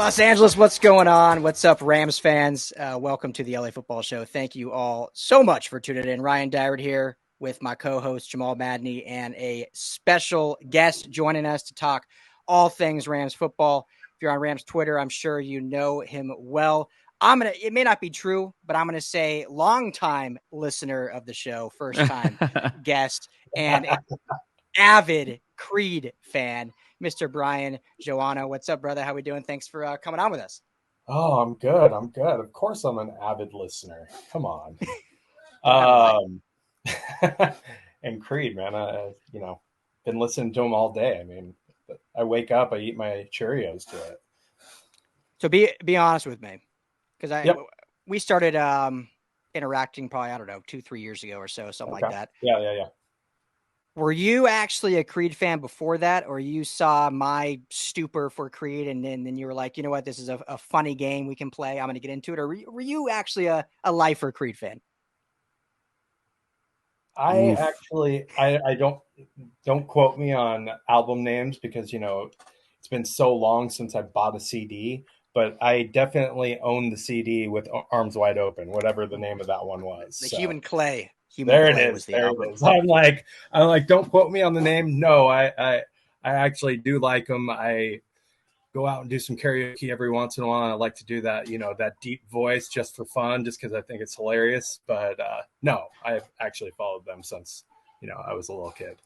Los Angeles, what's going on? What's up, Rams fans? Welcome to the LA Football Show. Thank you all so much for tuning in. Ryan Dyrud here with my co-host Jamal Madney and a special guest joining us to talk all things Rams football. If you're on Rams Twitter, I'm sure you know him well. It may not be true, but I'm gonna say longtime listener of the show, first time guest, and avid Creed fan, Mr. Brian Joanou. What's up, brother? How we doing? Thanks for coming on with us. Oh, I'm good. Of course I'm an avid listener. Come on. And Creed, man, been listening to him all day. I mean, I wake up, I eat my Cheerios to it. So be honest with me, because we started interacting probably, I don't know, 2-3 years ago or so, something like that. Yeah. Were you actually a Creed fan before that, or you saw my stupor for Creed and then you were like, you know what, this is a funny game we can play, I'm going to get into it? Or were you actually a lifer Creed fan? I don't quote me on album names because, it's been so long since I bought a CD, but I definitely own the CD with Arms Wide Open, whatever the name of that one was. Human Clay. There it is. I'm like, don't quote me on the name. No, I actually do like them. I go out and do some karaoke every once in a while. I like to do that, that deep voice just for fun, just because I think it's hilarious. But no, I've actually followed them since, I was a little kid.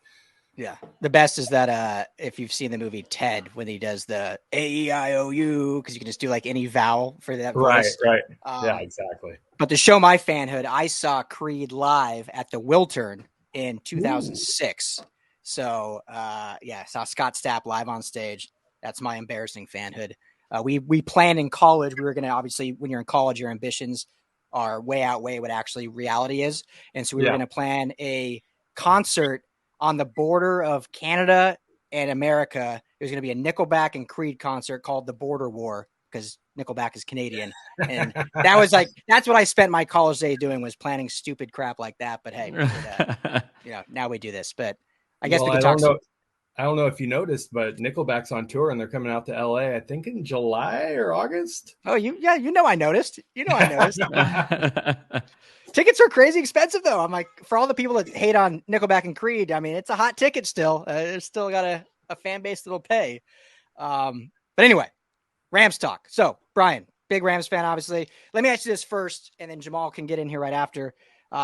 Yeah. The best is that if you've seen the movie Ted, when he does the A-E-I-O-U, because you can just do like any vowel for that voice. Right. Yeah, exactly. But to show my fanhood, I saw Creed live at the Wiltern in 2006. Ooh. So, saw Scott Stapp live on stage. That's my embarrassing fanhood. We planned in college. We were going to, obviously, when you're in college, your ambitions are way outweigh what actually reality is. And so we were going to plan a concert on the border of Canada and America. It was going to be a Nickelback and Creed concert called The Border War, because Nickelback is Canadian. And that's what I spent my college day doing, was planning stupid crap like that. But hey, now we do this. But I guess we can talk. I don't know if you noticed, but Nickelback's on tour and they're coming out to LA, I think in July or August. Oh, I noticed. Tickets are crazy expensive, though. I'm like, for all the people that hate on Nickelback and Creed, I mean, it's a hot ticket still. It's still got a fan base that'll pay. But anyway, Rams talk. So, Brian, big Rams fan, obviously. Let me ask you this first, and then Jamal can get in here right after,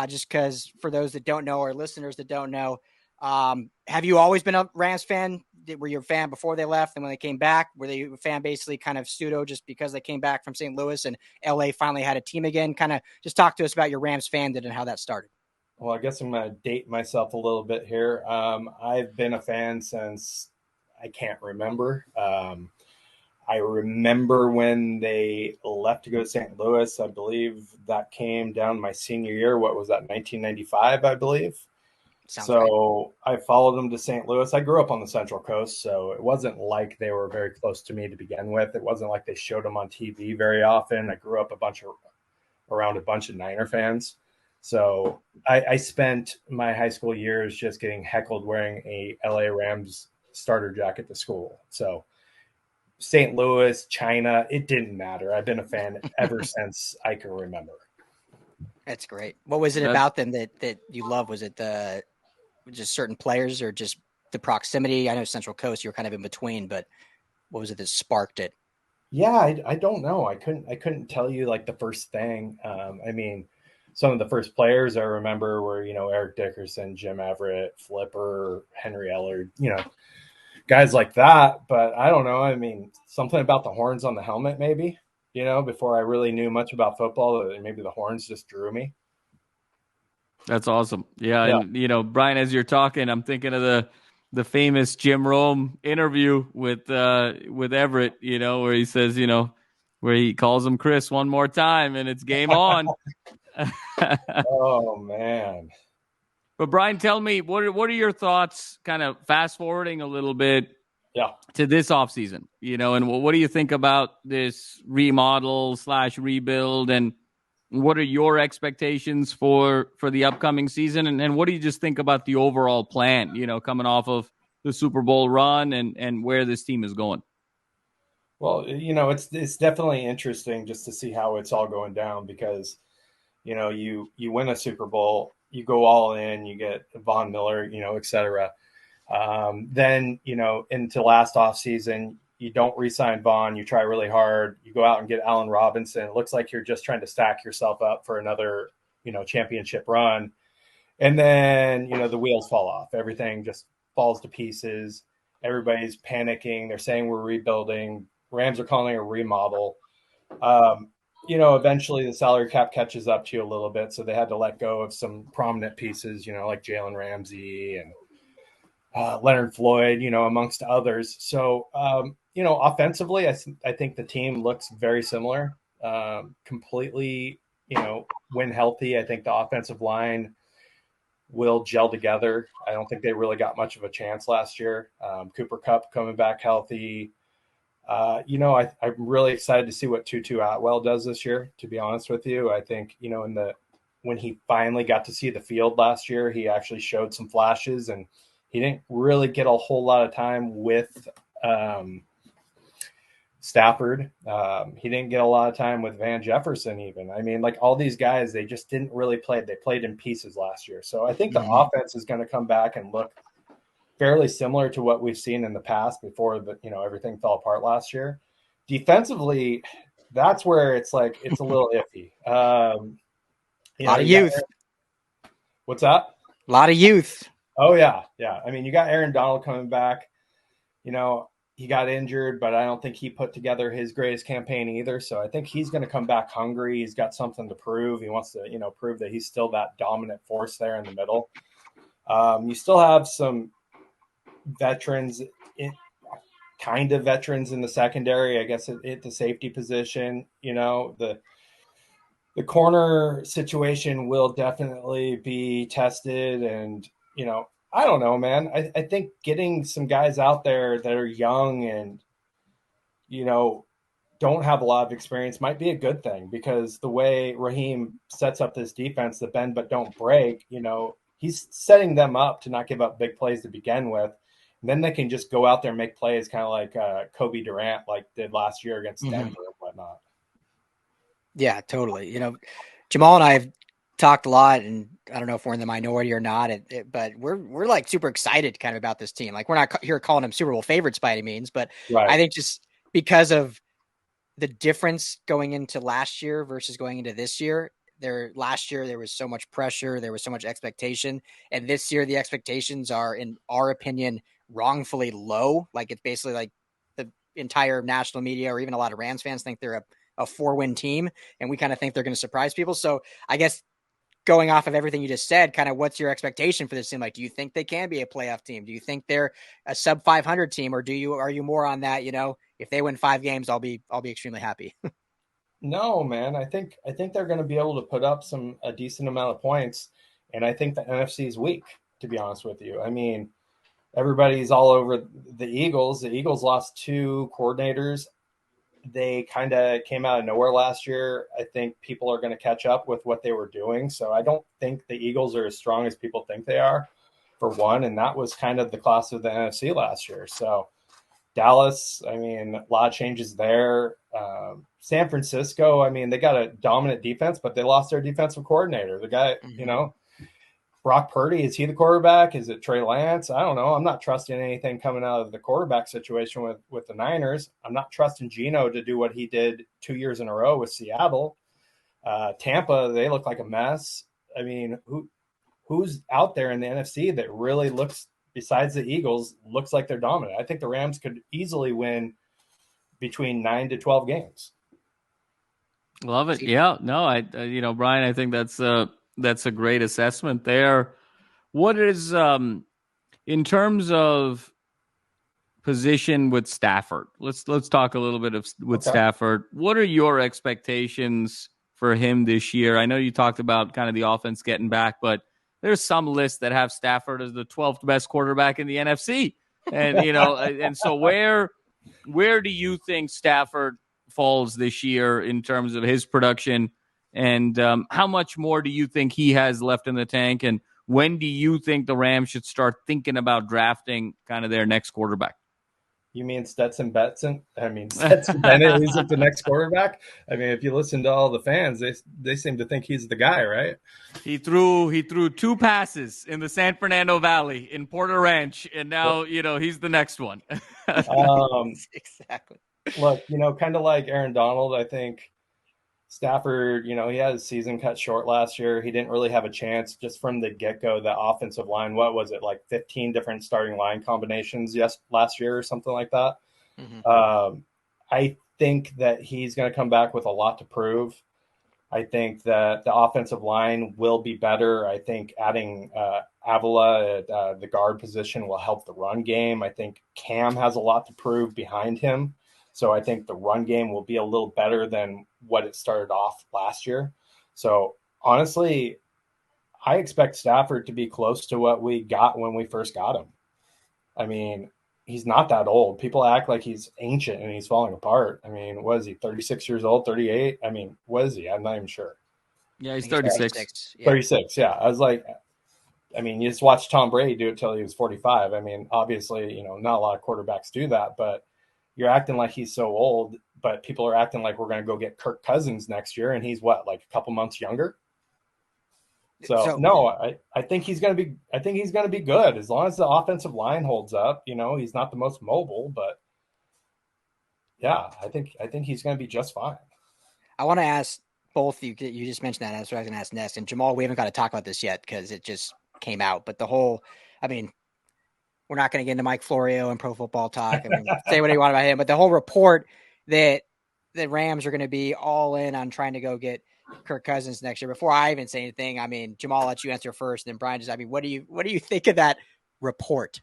just because for those that don't know, or listeners that don't know, have you always been a Rams fan? Were you a fan before they left, and when they came back, were they a fan basically kind of pseudo just because they came back from St. Louis and LA finally had a team again? Kind of just talk to us about your Rams fandom and how that started. Well, I guess I'm going to date myself a little bit here. I've been a fan since I can't remember. I remember when they left to go to St. Louis. I believe that came down my senior year. What was that, 1995, I believe? Sounds so right. I followed them to St. Louis. I grew up on the Central Coast, so it wasn't like they were very close to me to begin with. It wasn't like they showed them on TV very often. I grew up around a bunch of Niner fans. So I spent my high school years just getting heckled wearing a LA Rams starter jacket to school. So St. Louis, China, it didn't matter. I've been a fan ever since I can remember. That's great. What was it about them that you love? Was it just certain players or just the proximity? I know Central Coast, you were kind of in between, but what was it that sparked it? Yeah, I don't know. I couldn't tell you like the first thing. I mean, some of the first players I remember were, Eric Dickerson, Jim Everett, Flipper, Henry Ellard, guys like that. But I don't know. I mean, something about the horns on the helmet, maybe, before I really knew much about football, maybe the horns just drew me. That's awesome. Yeah. And, Brian, as you're talking, I'm thinking of the famous Jim Rome interview with Everett, where he says, where he calls him Chris one more time and it's game on. Oh, man. But Brian, tell me, what are your thoughts kind of fast forwarding a little bit to this offseason, and what do you think about this remodel / rebuild, and what are your expectations for the upcoming season? And what do you just think about the overall plan, coming off of the Super Bowl run and where this team is going? Well, it's definitely interesting just to see how it's all going down because, you win a Super Bowl, you go all in, you get Von Miller, et cetera. Then, into last offseason, you don't re-sign Vaughn. You try really hard. You go out and get Allen Robinson. It looks like you're just trying to stack yourself up for another, championship run. And then, the wheels fall off. Everything just falls to pieces. Everybody's panicking. They're saying we're rebuilding. Rams are calling it a remodel. Eventually the salary cap catches up to you a little bit. So they had to let go of some prominent pieces, like Jalen Ramsey and Leonard Floyd, amongst others. So, offensively, I think the team looks very similar. Completely, when healthy, I think the offensive line will gel together. I don't think they really got much of a chance last year. Cooper Kupp coming back healthy. I'm really excited to see what Tutu Atwell does this year, to be honest with you. I think, when he finally got to see the field last year, he actually showed some flashes, and he didn't really get a whole lot of time with Stafford. He didn't get a lot of time with Van Jefferson even. I mean, like all these guys, they just didn't really play. They played in pieces last year. So I think the offense is going to come back and look fairly similar to what we've seen in the past before everything fell apart last year. Defensively, that's where it's like it's a little iffy. A lot of youth. What's that? A lot of youth. Oh, yeah. Yeah. I mean, you got Aaron Donald coming back. He got injured, but I don't think he put together his greatest campaign either. So I think he's going to come back hungry. He's got something to prove. He wants to, prove that he's still that dominant force there in the middle. You still have some veterans, kind of veterans in the secondary, I guess, at the safety position. The corner situation will definitely be tested. And, I don't know, man. I think getting some guys out there that are young and, don't have a lot of experience might be a good thing, because the way Raheem sets up this defense, the bend but don't break, he's setting them up to not give up big plays to begin with. And then they can just go out there and make plays, kind of like Kobe Durant did last year against Denver and whatnot. Yeah, totally. Jamal and I have talked a lot, and I don't know if we're in the minority or not, but we're like super excited kind of about this team. Like, we're not here calling them Super Bowl favorites by any means, but right. I think just because of the difference going into last year versus going into this year, last year there was so much pressure, there was so much expectation, and this year the expectations are, in our opinion, wrongfully low. Like, it's basically like the entire national media or even a lot of Rams fans think they're a 4-win team, and we kind of think they're going to surprise people. So I guess going off of everything you just said, kind of what's your expectation for this team? Like, do you think they can be a playoff team? Do you think they're a sub 500 team, or are you more on that, if they win 5 games, I'll be extremely happy? No, man. I think they're going to be able to put up a decent amount of points. And I think the NFC is weak, to be honest with you. I mean, everybody's all over the Eagles. The Eagles lost 2 coordinators. They kind of came out of nowhere last year. I think people are going to catch up with what they were doing. So I don't think the Eagles are as strong as people think they are, for one. And that was kind of the class of the NFC last year. So Dallas, I mean, a lot of changes there. San Francisco, I mean, they got a dominant defense, but they lost their defensive coordinator. The guy, Brock Purdy, is he the quarterback? Is it Trey Lance? I don't know. I'm not trusting anything coming out of the quarterback situation with the Niners. I'm not trusting Geno to do what he did 2 years in a row with Seattle. Tampa, they look like a mess. I mean, who's out there in the NFC that really looks, besides the Eagles, looks like they're dominant? I think the Rams could easily win between 9 to 12 games. Love it. Yeah. No, Brian, I think that's a great assessment there. What is, in terms of position with Stafford? Let's talk a little bit with Stafford. What are your expectations for him this year? I know you talked about kind of the offense getting back, but there's some lists that have Stafford as the 12th best quarterback in the NFC. And, and so where do you think Stafford falls this year in terms of his production? And how much more do you think he has left in the tank? And when do you think the Rams should start thinking about drafting kind of their next quarterback? You mean Stetson Bennett? I mean, Stetson Bennett isn't the next quarterback. I mean, if you listen to all the fans, they seem to think he's the guy, right? He threw 2 passes in the San Fernando Valley in Porter Ranch, and now he's the next one. Exactly. Look, kind of like Aaron Donald, I think Stafford, he had his season cut short last year. He didn't really have a chance just from the get-go. The offensive line, what was it, like 15 different starting line combinations last year or something like that? Mm-hmm. I think that he's going to come back with a lot to prove. I think that the offensive line will be better. I think adding Avila at the guard position will help the run game. I think Cam has a lot to prove behind him. So I think the run game will be a little better than what it started off last year. So honestly, I expect Stafford to be close to what we got when we first got him. I mean, he's not that old. People act like he's ancient and he's falling apart. I mean, what is he, 36 years old, 38? I mean, what is he? I'm not even sure. Yeah, he's 36. 36, yeah. I was like, I mean, you just watch Tom Brady do it till he was 45. I mean, obviously, not a lot of quarterbacks do that, but you're acting like he's so old, but people are acting like we're going to go get Kirk Cousins next year, and he's what, like a couple months younger? So no, I think he's going to be good as long as the offensive line holds up. He's not the most mobile, but yeah, I think he's going to be just fine. I want to ask both you just mentioned that. That's what I was going to ask next. And Jamal, we haven't got to talk about this yet because it just came out. But we're not going to get into Mike Florio and Pro Football Talk. I mean, say what you want about him, but the whole report that the Rams are going to be all in on trying to go get Kirk Cousins next year. Before I even say anything, I mean, Jamal, I'll let you answer first, and then Brian, what do you think of that report?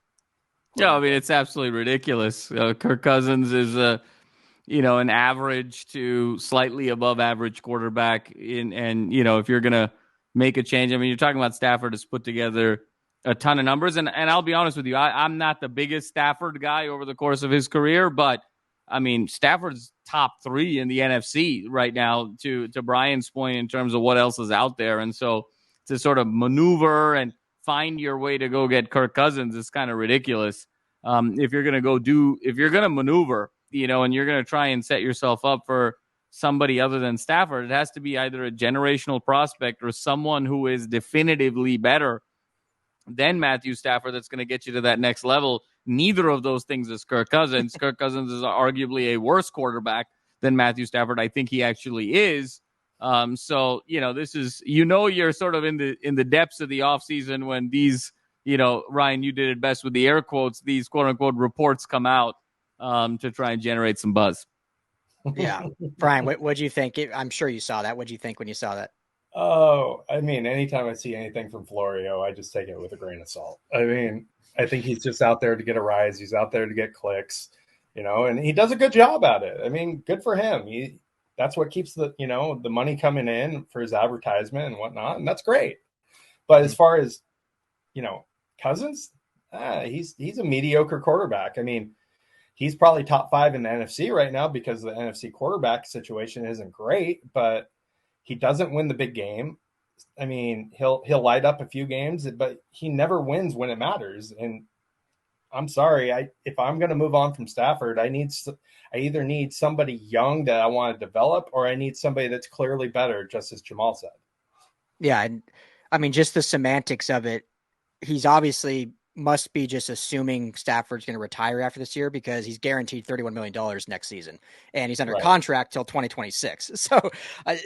Yeah, I mean, it's absolutely ridiculous. Kirk Cousins is an average to slightly above average quarterback and if you're going to make a change, I mean, you're talking about Stafford has put together a ton of numbers. And I'll be honest with you, I'm not the biggest Stafford guy over the course of his career, but I mean, Stafford's top 3 in the NFC right now to Brian's point in terms of what else is out there. And so to sort of maneuver and find your way to go get Kirk Cousins is kind of ridiculous. If you're going to maneuver, and you're going to try and set yourself up for somebody other than Stafford, it has to be either a generational prospect or someone who is definitively better than Matthew Stafford that's going to get you to that next level. Neither of those things is Kirk Cousins. Kirk Cousins is arguably a worse quarterback than Matthew Stafford. I think he actually is. So, this is, you're sort of in the depths of the offseason when these, Ryan, you did it best with the air quotes, these quote unquote reports come out to try and generate some buzz. Yeah. Brian, what'd you think? I'm sure you saw that. What'd you think when you saw that? Oh, I mean, anytime I see anything from Florio, I just take it with a grain of salt. I mean, I think he's just out there to get a rise. He's out there to get clicks, and he does a good job at it. I mean, good for him. That's what keeps the money coming in for his advertisement and whatnot. And that's great. But as far as, Cousins, he's a mediocre quarterback. I mean, he's probably top 5 in the NFC right now because the NFC quarterback situation isn't great, but he doesn't win the big game. I mean, he'll light up a few games, but he never wins when it matters. And I'm sorry, if I'm going to move on from Stafford, I either need somebody young that I want to develop, or I need somebody that's clearly better, just as Jamal said. Yeah, and I mean, just the semantics of it. He's obviously must be just assuming Stafford's going to retire after this year because he's guaranteed $31 million next season and he's under contract till 2026. So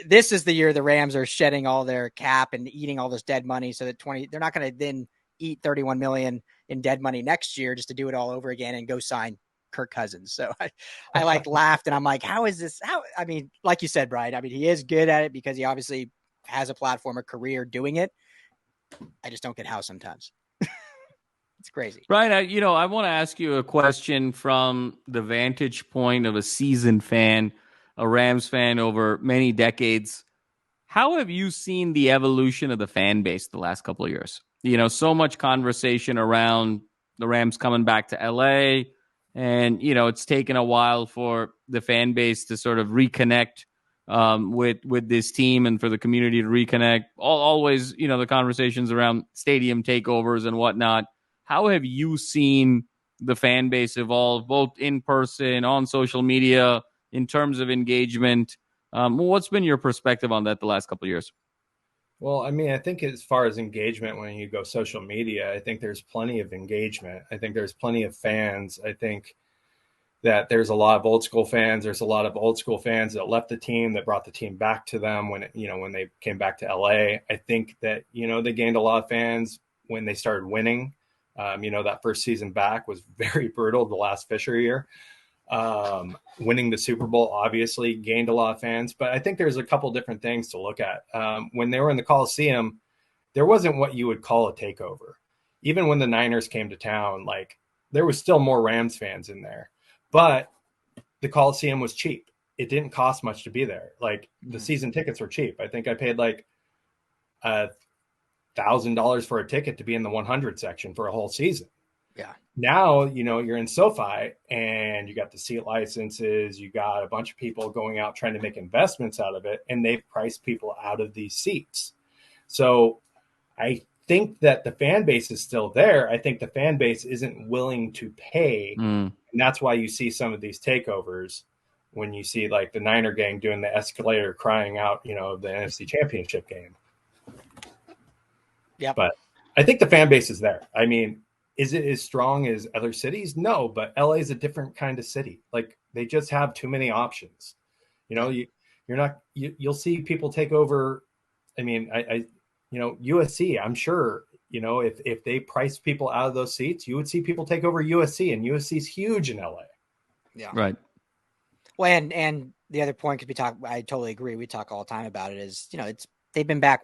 this is the year the Rams are shedding all their cap and eating all this dead money so that they're not going to then eat $31 million in dead money next year just to do it all over again and go sign Kirk Cousins. So I laughed and I'm like, how is this? I mean, like you said, Brian, I mean, he is good at it because he obviously has a platform, a career doing it. I just don't get how sometimes. It's crazy. Brian, I want to ask you a question from the vantage point of a seasoned fan, a Rams fan over many decades. How have you seen the evolution of the fan base the last couple of years? So much conversation around the Rams coming back to LA, and, it's taken a while for the fan base to sort of reconnect with this team and for the community to reconnect. Always, the conversations around stadium takeovers and whatnot. How have you seen the fan base evolve, both in person, on social media, in terms of engagement. What's been your perspective on that the last couple of years? Well, I mean, I think as far as engagement, when you go social media, I think there's plenty of engagement. I think there's plenty of fans. I think that there's a lot of old school fans. There's a lot of old school fans that left the team, that brought the team back to them when they came back to LA. I think that, they gained a lot of fans when they started winning. That first season back was very brutal, the last Fisher year. Winning the Super Bowl obviously gained a lot of fans, but I think there's a couple different things to look at. When they were in the Coliseum, there wasn't what you would call a takeover. Even when the Niners came to town, like, there was still more Rams fans in there, but the Coliseum was cheap. It didn't cost much to be there. Like, the season tickets were cheap. I think I paid like $1,000 for a ticket to be in the 100 section for a whole season. Yeah. Now, you're in SoFi and you got the seat licenses, you got a bunch of people going out trying to make investments out of it, and they've priced people out of these seats. So I think that the fan base is still there. I think the fan base isn't willing to pay. And that's why you see some of these takeovers when you see like the Niner gang doing the escalator crying out, the NFC Championship game. Yeah. But I think the fan base is there. I mean, is it as strong as other cities? No, but LA is a different kind of city. Like, they just have too many options. You'll see people take over. I mean, USC, I'm sure, if they price people out of those seats, you would see people take over USC, and USC is huge in LA. Yeah. Right. Well, and the other point, because I totally agree. We talk all the time about it, is, they've been back.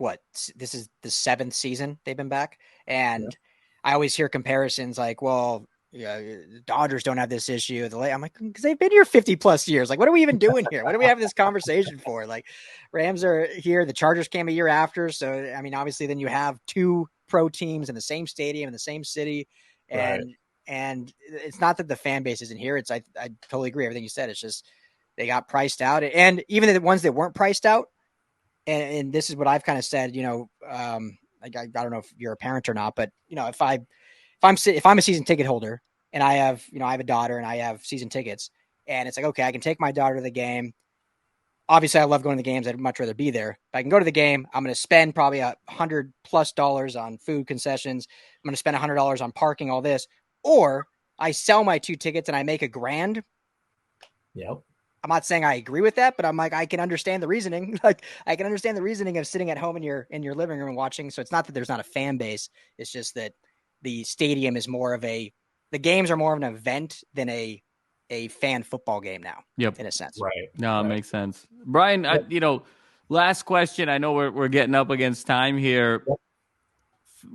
This is the 7th season they've been back. And I always hear comparisons like, well, the Dodgers don't have this issue. I'm like, because they've been here 50 plus years. Like, what are we even doing here? What are we having this conversation for? Like, Rams are here. The Chargers came a year after. So, I mean, obviously then you have 2 pro teams in the same stadium, in the same city. And it's not that the fan base isn't here. I totally agree. Everything you said. It's just, they got priced out. And even the ones that weren't priced out, and this is what I've kind of said, I don't know if you're a parent or not, but if I'm a season ticket holder and I have a daughter and I have season tickets, and it's like, okay, I can take my daughter to the game. Obviously I love going to the games. I'd much rather be there. If I can go to the game, I'm going to spend probably $100+ on food concessions. I'm going to spend $100 on parking, all this, or I sell my 2 tickets and I make $1,000. Yep. I'm not saying I agree with that, but I'm like, I can understand the reasoning. Like, I can understand the reasoning of sitting at home in your living room and watching. So it's not that there's not a fan base. It's just that the stadium is the games are more of an event than a fan football game now. Yep. In a sense. Right. No, it makes sense. Brian, last question. I know we're getting up against time here. Yep.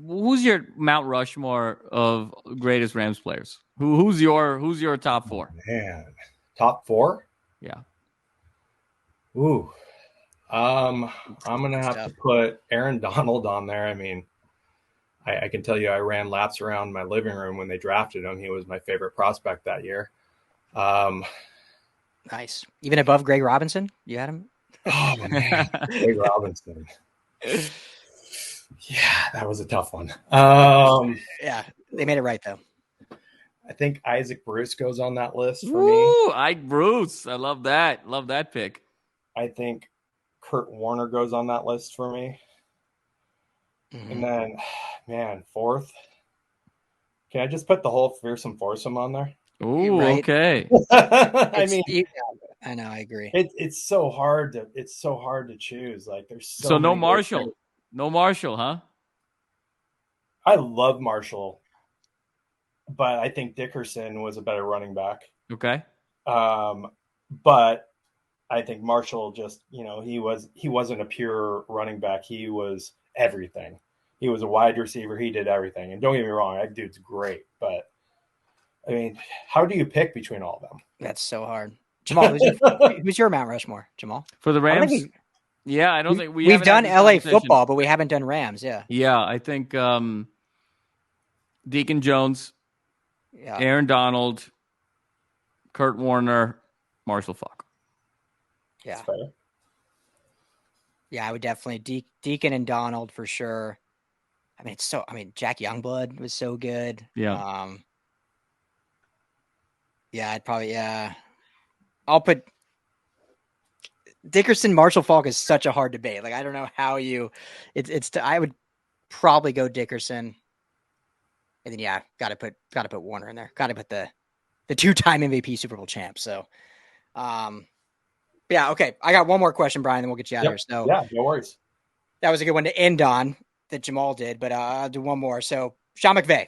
Who's your Mount Rushmore of greatest Rams players? Who's your top 4? Man, top 4? Yeah. Ooh. I'm going to have to put Aaron Donald on there. I mean, I can tell you I ran laps around my living room when they drafted him. He was my favorite prospect that year. Nice. Even above Greg Robinson? You had him? Oh, man. Greg Robinson. Yeah, that was a tough one. Yeah, they made it right, though. I think Isaac Bruce goes on that list for me. Ike Bruce. I love that. Love that pick. I think Kurt Warner goes on that list for me. Mm-hmm. And then, man, 4th. Can I just put the whole fearsome foursome on there? Ooh, right? Okay. I know, I agree. It's so hard to choose. Like, there's so no Marshall. No Marshall, huh? I love Marshall, but I think Dickerson was a better running back. Okay. But I think Marshall just, he wasn't a pure running back. He was everything. He was a wide receiver. He did everything. And don't get me wrong, that dude's great. But I mean, how do you pick between all of them? That's so hard. Jamal, who's your Mount Rushmore, Jamal? For the Rams? I don't think we've done LA football, but we haven't done Rams. Yeah. Yeah. I think, Deacon Jones, Aaron Donald, Kurt Warner, Marshall Faulk. Yeah. Yeah, I would definitely Deacon and Donald for sure. I mean, Jack Youngblood was so good. Yeah. Yeah, I'd probably, I'll put Dickerson, Marshall Faulk is such a hard debate. Like, I don't know how I would probably go Dickerson. And then, yeah, got to put Warner in there. Got to put the 2-time MVP Super Bowl champ. So, yeah, okay. I got one more question, Brian, then we'll get you out of here. So, yeah, no worries. That was a good one to end on that Jamal did, but I'll do one more. So, Sean McVay.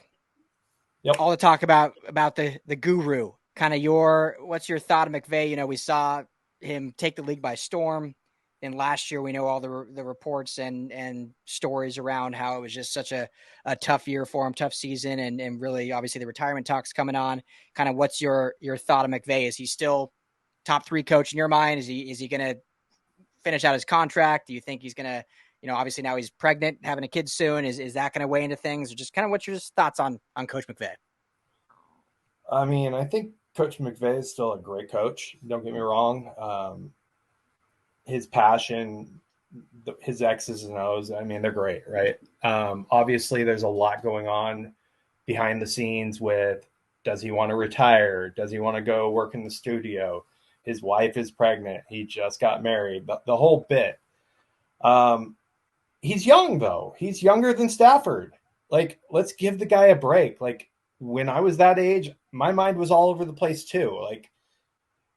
Yep. All the talk about the guru. Kind of what's your thought of McVay? You know, we saw him take the league by storm. And last year, we know all the reports and stories around how it was just such a tough year for him, tough season, and really, obviously, the retirement talks coming on. Kind of, what's your thought of McVay? Is he still top 3 coach in your mind? Is he going to finish out his contract? Do you think he's going to, obviously now he's pregnant, having a kid soon. Is that going to weigh into things? Or just kind of what's your thoughts on Coach McVay? I mean, I think Coach McVay is still a great coach. Don't get me wrong. His passion, his X's and O's, I mean, they're great, right? Obviously, there's a lot going on behind the scenes with, does he want to retire? Does he want to go work in the studio? His wife is pregnant. He just got married. The whole bit. He's young, though. He's younger than Stafford. Like, let's give the guy a break. Like, when I was that age, my mind was all over the place, too. Like,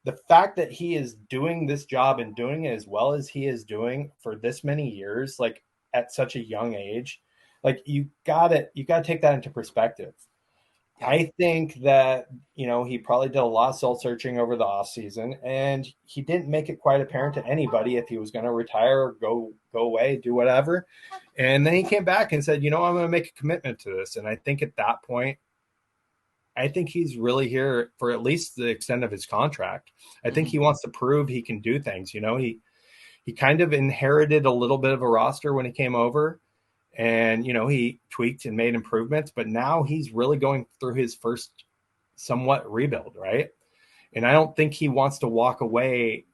the fact that he is doing this job and doing it as well as he is doing for this many years, like at such a young age, like you gotta take that into perspective. I think that, he probably did a lot of soul searching over the off season, and he didn't make it quite apparent to anybody if he was going to retire or go away, do whatever. And then he came back and said, I'm going to make a commitment to this. And I think at that point, I think he's really here for at least the extent of his contract. I think he wants to prove he can do things. He kind of inherited a little bit of a roster when he came over, and, he tweaked and made improvements, but now he's really going through his first somewhat rebuild, right? And I don't think he wants to walk away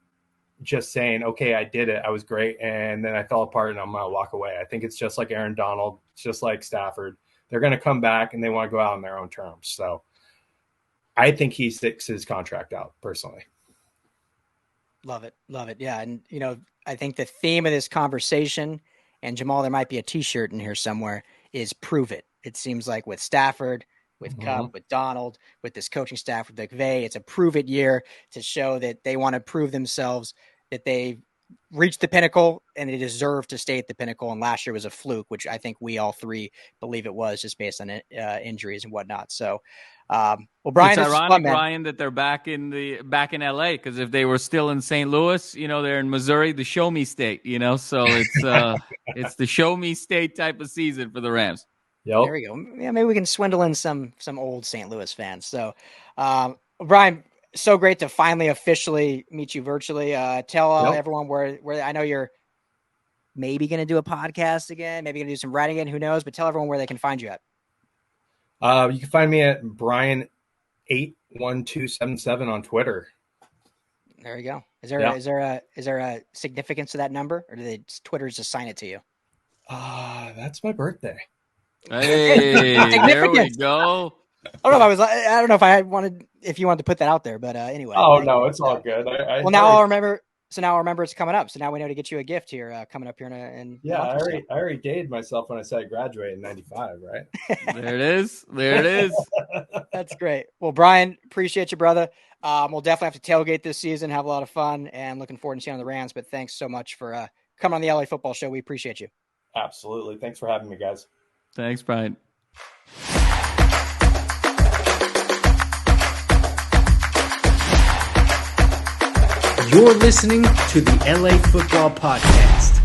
just saying, okay, I did it, I was great, and then I fell apart and I'm going to walk away. I think it's just like Aaron Donald, it's just like Stafford. They're going to come back and they want to go out on their own terms. So I think he sticks his contract out, personally. Love it. Yeah. And, I think the theme of this conversation, and Jamal, there might be a t-shirt in here somewhere, is prove it. It seems like with Stafford, with Kupp, with Donald, with this coaching staff, with McVay, it's a prove it year to show that they want to prove themselves, that they reached the pinnacle and they deserve to stay at the pinnacle. And last year was a fluke, which I think we all three believe it was, just based on injuries and whatnot. So, well, Brian, it's ironic, Brian, that they're back in LA, because if they were still in St. Louis, they're in Missouri, the show me state, so it's it's the show me state type of season for the Rams. Yep. There we go. Yeah, maybe we can swindle in some old St. Louis fans. So, Brian, so great to finally officially meet you virtually. Tell everyone where I know you're maybe going to do a podcast again, maybe going to do some writing again, who knows, but tell everyone where they can find you at. You can find me at Brian81277 on Twitter. There you go. Is there a significance to that number, or do they Twitter's assign it to you? That's my birthday. Hey, there we go. I don't know if you wanted to put that out there, but anyway. Oh no, it's all good. Now I'll remember. So now I'll remember it's coming up. So now we know to get you a gift here coming up here in I already dated myself when I said I graduated in 95, right? There it is. That's great. Well, Brian, appreciate you, brother. We'll definitely have to tailgate this season, have a lot of fun, and looking forward to seeing you on the Rams. But thanks so much for coming on the LA Football Show. We appreciate you. Absolutely. Thanks for having me, guys. Thanks, Brian. You're listening to the LA Football Podcast.